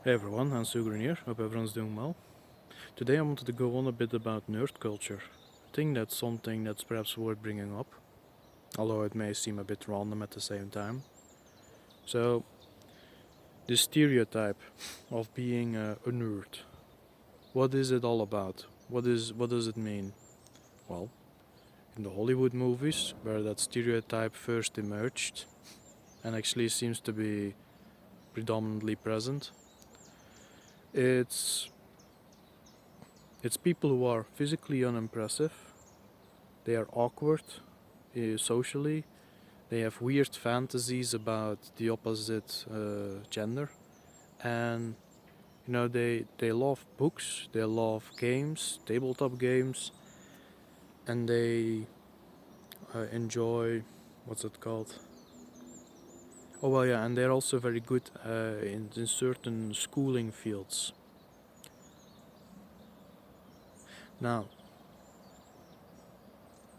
Hey everyone, Hans Sugren here. Hope everyone's doing well. Today I wanted to go on a bit about nerd culture. I think that's something that's perhaps worth bringing up, although it may seem a bit random at the same time. So, the stereotype of being a nerd. What is it all about? What does it mean? Well, in the Hollywood movies, where that stereotype first emerged and actually seems to be predominantly present, it's it's people who are physically unimpressive. They are awkward socially. They have weird fantasies about the opposite gender, and they love books, they love games, tabletop games, and they enjoy what's it called? Oh well, yeah, and they're also very good in certain schooling fields. Now,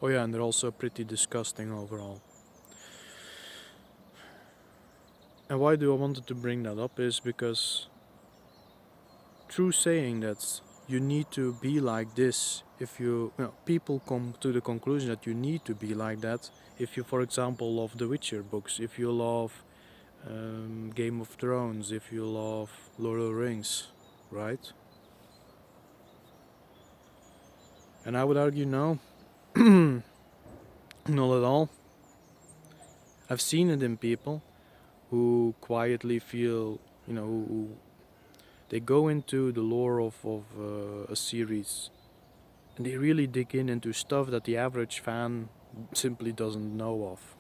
oh yeah, and they're also pretty disgusting overall. And why do I wanted to bring that up is because true saying that you need to be like this if people come to the conclusion that you need to be like that if you, for example, love the Witcher books, if you love Game of Thrones, if you love Lord of the Rings, right? And I would argue no. Not at all. I've seen it in people who quietly feel, who they go into the lore of a series and they really dig into stuff that the average fan simply doesn't know of.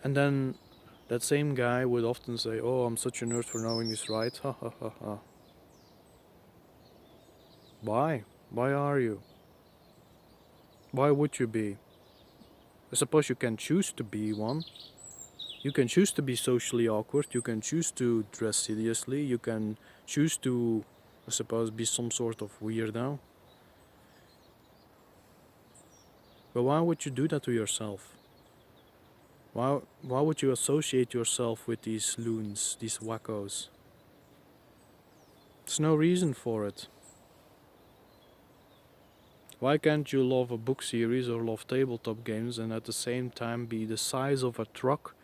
And then that same guy would often say, "Oh, I'm such a nerd for knowing this, right?" Ha ha ha ha. Why? Why are you? Why would you be? I suppose you can choose to be one. You can choose to be socially awkward. You can choose to dress hideously. You can choose to, I suppose, be some sort of weirdo. But why would you do that to yourself? Why would you associate yourself with these loons, these wackos? There's no reason for it. Why can't you love a book series or love tabletop games and at the same time be the size of a truck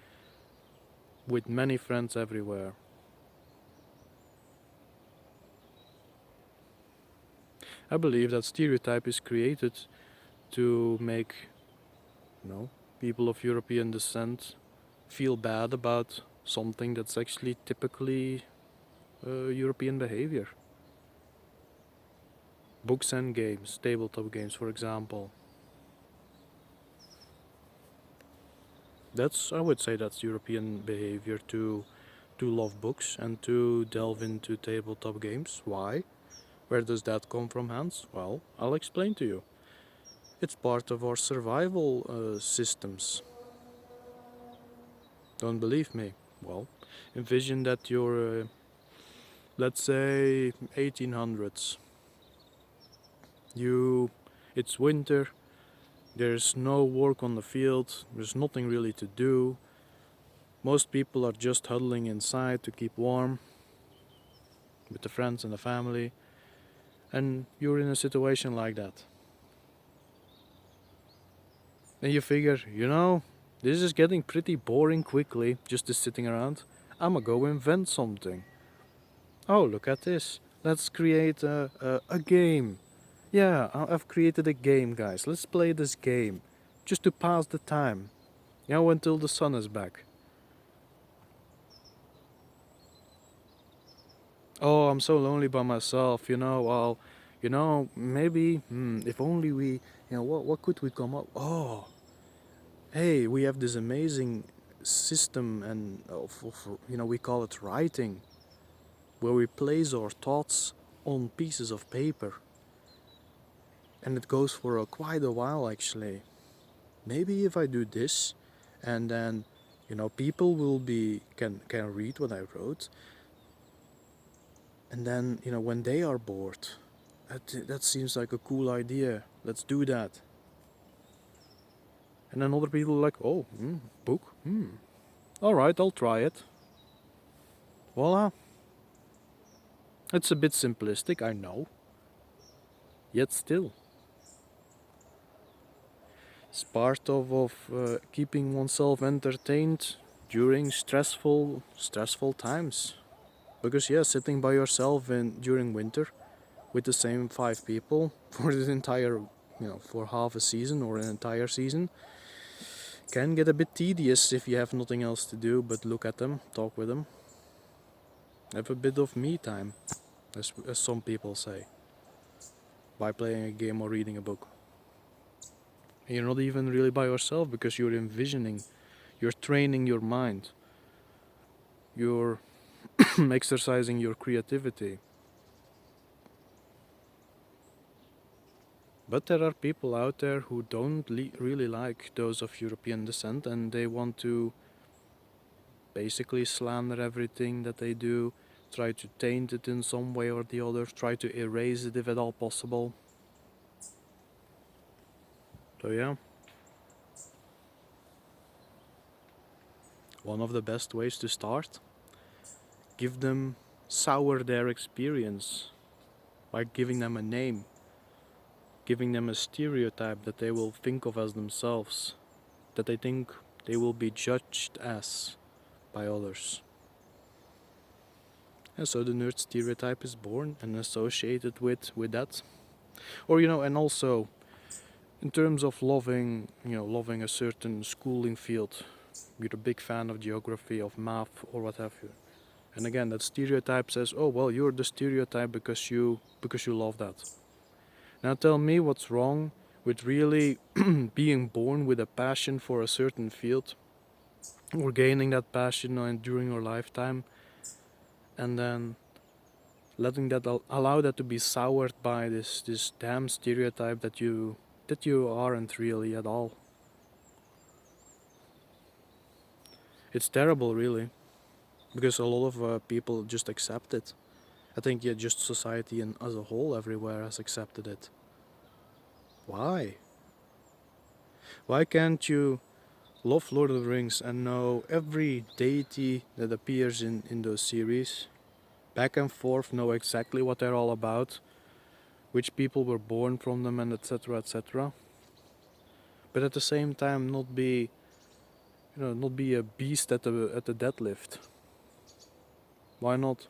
with many friends everywhere? I believe that stereotype is created to make, people of European descent feel bad about something that's actually typically European behavior. Books and games, tabletop games, for example. I would say that's European behavior to love books and to delve into tabletop games. Why? Where does that come from, Hans? Well, I'll explain to you. It's part of our survival systems. Don't believe me? Well, envision that you're, let's say, 1800s. You, it's winter. There's no work on the field. There's nothing really to do. Most people are just huddling inside to keep warm with the friends and the family. And you're in a situation like that. And you figure, this is getting pretty boring quickly, just sitting around. I'ma go invent something. Oh, look at this. Let's create a game. Yeah, I've created a game, guys. Let's play this game. Just to pass the time. Until the sun is back. Oh, I'm so lonely by myself, well, maybe, if only we, what could we come up? Oh, hey, we have this amazing system and we call it writing, where we place our thoughts on pieces of paper, and it goes for quite a while actually. Maybe if I do this, and then people will be can read what I wrote, and then when they are bored, that seems like a cool idea. Let's do that. And then other people are like, oh, book, all right, I'll try it. Voila. It's a bit simplistic, I know. Yet still. It's part of keeping oneself entertained during stressful times. Because yeah, sitting by yourself during winter with the same 5 people for the entire, for half a season or an entire season can get a bit tedious if you have nothing else to do but look at them, talk with them, have a bit of me time, as some people say, by playing a game or reading a book. And you're not even really by yourself because you're envisioning, you're training your mind, you're exercising your creativity. But there are people out there who don't really like those of European descent, and they want to basically slander everything that they do, try to taint it in some way or the other, try to erase it if at all possible. So yeah, one of the best ways to start, give them, sour their experience by giving them a name, giving them a stereotype that they will think of as themselves, that they think they will be judged as by others. And so the nerd stereotype is born and associated with that. Or and also in terms of loving a certain schooling field, you're a big fan of geography, of math, or what have you. And again, that stereotype says, "Oh well, you're the stereotype because you love that." Now tell me what's wrong with really being born with a passion for a certain field, or gaining that passion during your lifetime, and then letting that allow that to be soured by this damn stereotype that you aren't really at all. It's terrible, really, because a lot of people just accept it. I think yeah, just society and as a whole everywhere has accepted it. Why? Why can't you love Lord of the Rings and know every deity that appears in those series, back and forth, know exactly what they're all about, which people were born from them, and etc. etc. But at the same time, not be a beast at the deadlift. Why not?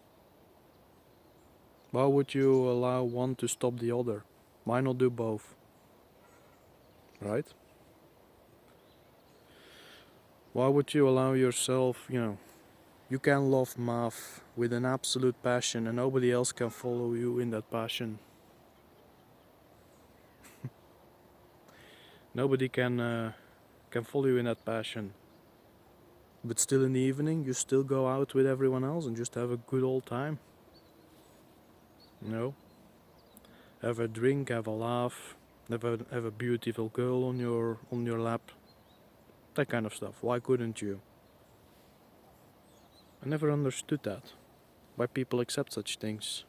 Why would you allow one to stop the other? Why not do both? Right? Why would you allow yourself, you can love math with an absolute passion and nobody else can follow you in that passion. Nobody can follow you in that passion. But still in the evening, you still go out with everyone else and just have a good old time. Have a drink, have a laugh, have a beautiful girl on your lap. That kind of stuff. Why couldn't you? I never understood that. Why people accept such things.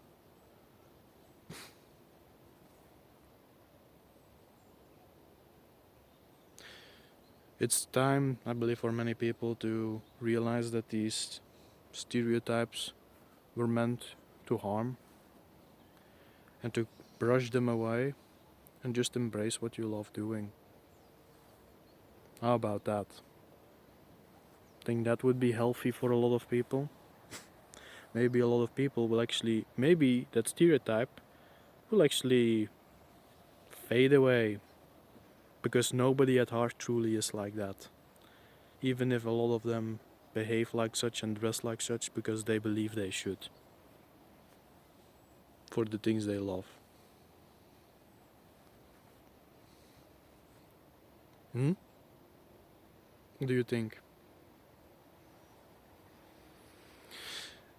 It's time, I believe, for many people to realize that these stereotypes were meant to harm and to brush them away and just embrace what you love doing. How about that? Think that would be healthy for a lot of people? Maybe a lot of people will actually, maybe that stereotype will actually fade away because nobody at heart truly is like that. Even if a lot of them behave like such and dress like such because they believe they should for the things they love. Hmm? What do you think?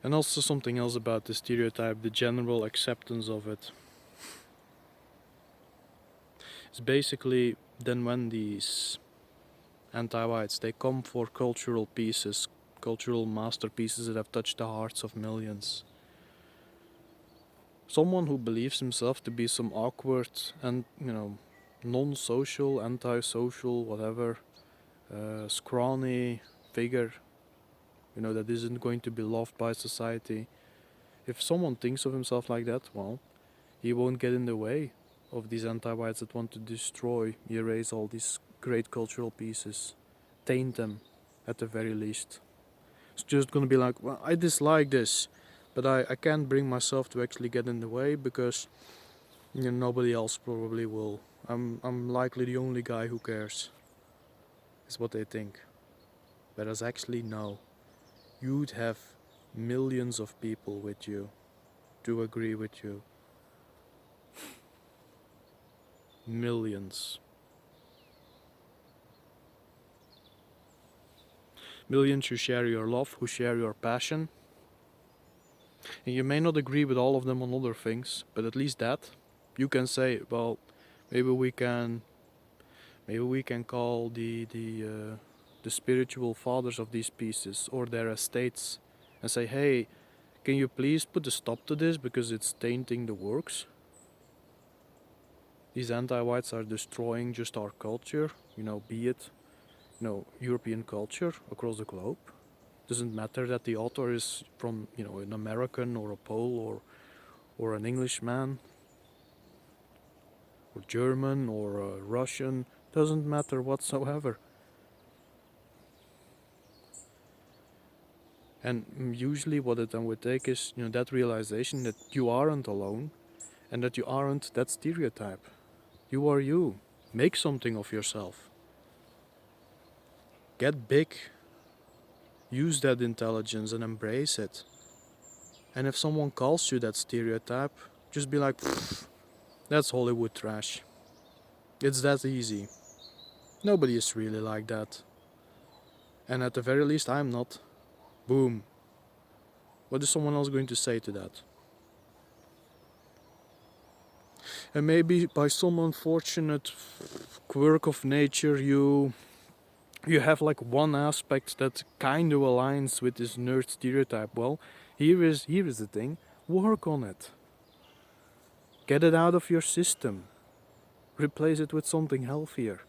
And also something else about the stereotype, the general acceptance of it. It's basically then when these anti-whites, they come for cultural pieces, cultural masterpieces that have touched the hearts of millions. Someone who believes himself to be some awkward and, non-social, anti-social, whatever, scrawny figure that isn't going to be loved by society. If someone thinks of himself like that, well, he won't get in the way of these anti-whites that want to destroy, erase all these great cultural pieces, taint them at the very least. It's just gonna be like, well, I dislike this, but I can't bring myself to actually get in the way because nobody else probably will. I'm likely the only guy who cares, is what they think. Whereas actually no, you'd have millions of people with you to agree with you. Millions. Millions who share your love, who share your passion. And you may not agree with all of them on other things, but at least that you can say, well, maybe we can call the spiritual fathers of these pieces or their estates and say, hey, can you please put a stop to this because it's tainting the works? These anti-whites are destroying just our culture, be it, European culture across the globe. Doesn't matter that the author is from, an American or a Pole or an Englishman or German or a Russian. Doesn't matter whatsoever. And usually what it then would take is, that realization that you aren't alone and that you aren't that stereotype. You are you. Make something of yourself. Get big. Use that intelligence and embrace it. And if someone calls you that stereotype, just be like, that's Hollywood trash. It's that easy. Nobody is really like that. And at the very least, I'm not. Boom. What is someone else going to say to that? And maybe by some unfortunate quirk of nature, you have like one aspect that kind of aligns with this nerd stereotype. Well, here is the thing. Work on it. Get it out of your system. Replace it with something healthier.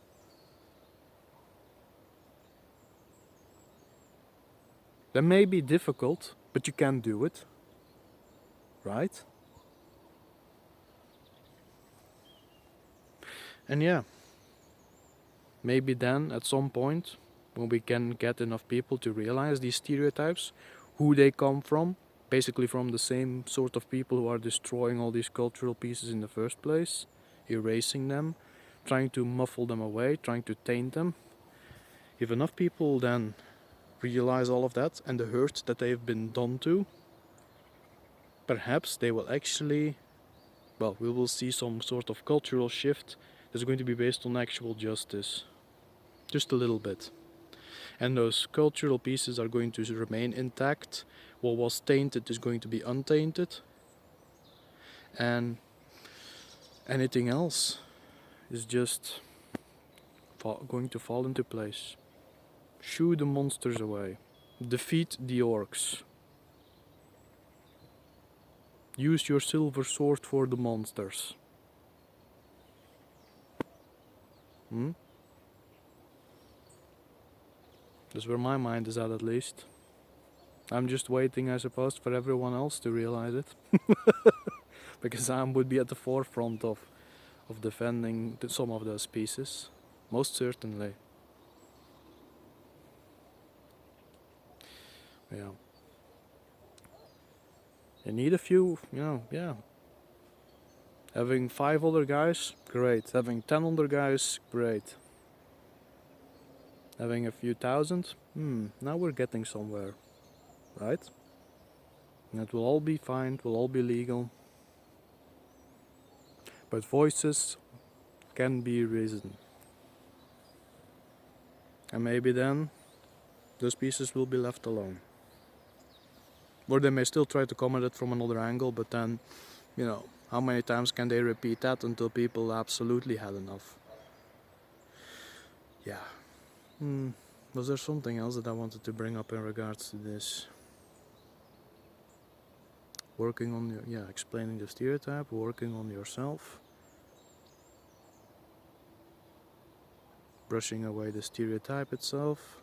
That may be difficult, but you can do it. Right? And yeah, maybe then at some point, when we can get enough people to realize these stereotypes, who they come from, basically from the same sort of people who are destroying all these cultural pieces in the first place, erasing them, trying to muffle them away, trying to taint them. If enough people then realize all of that and the hurt that they've been done to, perhaps they will actually, well, we will see some sort of cultural shift that's going to be based on actual justice. Just a little bit. And those cultural pieces are going to remain intact. What was tainted is going to be untainted. And anything else is just going to fall into place. Shoo the monsters away. Defeat the orcs. Use your silver sword for the monsters. That's where my mind is at least. I'm just waiting, I suppose, for everyone else to realize it. Because I would be at the forefront of defending some of those pieces. Most certainly. Yeah. You need a few, yeah. Having 5 other guys, great. Having 10 other guys, great. Having a few thousand, now we're getting somewhere, right? And it will all be fine, it will all be legal. But voices can be risen. And maybe then those pieces will be left alone. Or they may still try to come at it from another angle, but then, how many times can they repeat that until people absolutely had enough? Yeah. Was there something else that I wanted to bring up in regards to this? Working on explaining the stereotype, working on yourself, brushing away the stereotype itself.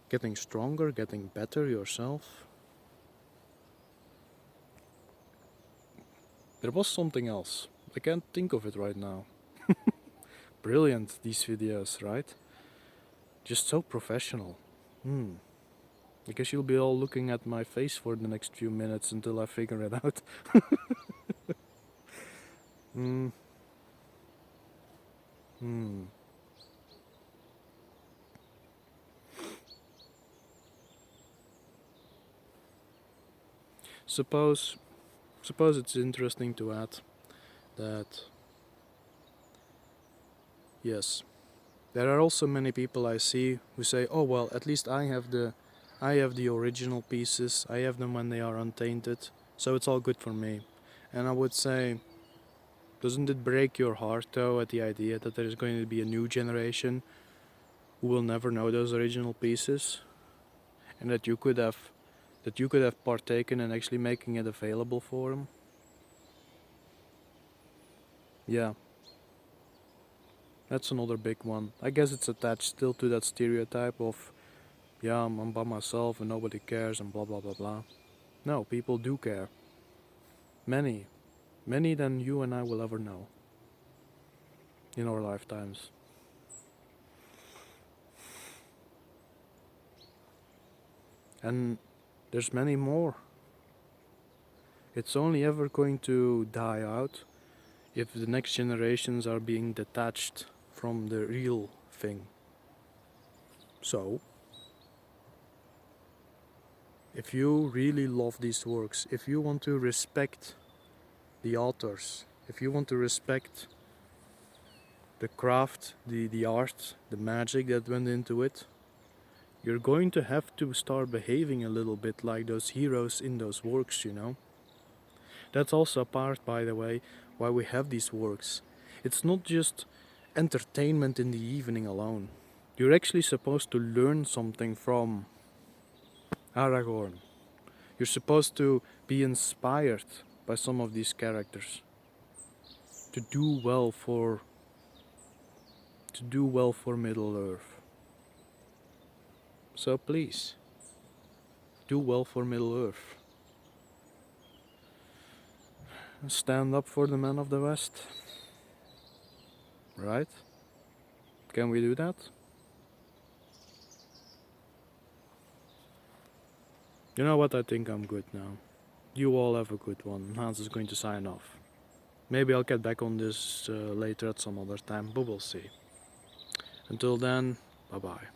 getting stronger, getting better yourself. There was something else. I can't think of it right now. Brilliant, these videos, right? Just so professional. I guess you'll be all looking at my face for the next few minutes until I figure it out. Hmm. Hmm. Suppose it's interesting to add that yes, there are also many people I see who say, "Oh well, at least I have the original pieces. I have them when they are untainted, so it's all good for me." And I would say, doesn't it break your heart though at the idea that there is going to be a new generation who will never know those original pieces, and that you could have partaken in actually making it available for them? Yeah, that's another big one. I guess it's attached still to that stereotype of, yeah, I'm by myself and nobody cares and blah blah blah blah. No, people do care. Many, many than you and I will ever know in our lifetimes. And there's many more. It's only ever going to die out if the next generations are being detached from the real thing. So, if you really love these works, if you want to respect the authors, if you want to respect the craft, the art, the magic that went into it, you're going to have to start behaving a little bit like those heroes in those works, you know? That's also a part, by the way, why we have these works. It's not just entertainment in the evening alone. You're actually supposed to learn something from Aragorn. You're supposed to be inspired by some of these characters to do well for Middle Earth. So please, do well for Middle Earth. Stand up for the men of the West. Right? Can we do that? You know what? I think I'm good now. You all have a good one. Hans is going to sign off. Maybe I'll get back on this later at some other time, but we'll see. Until then, bye bye.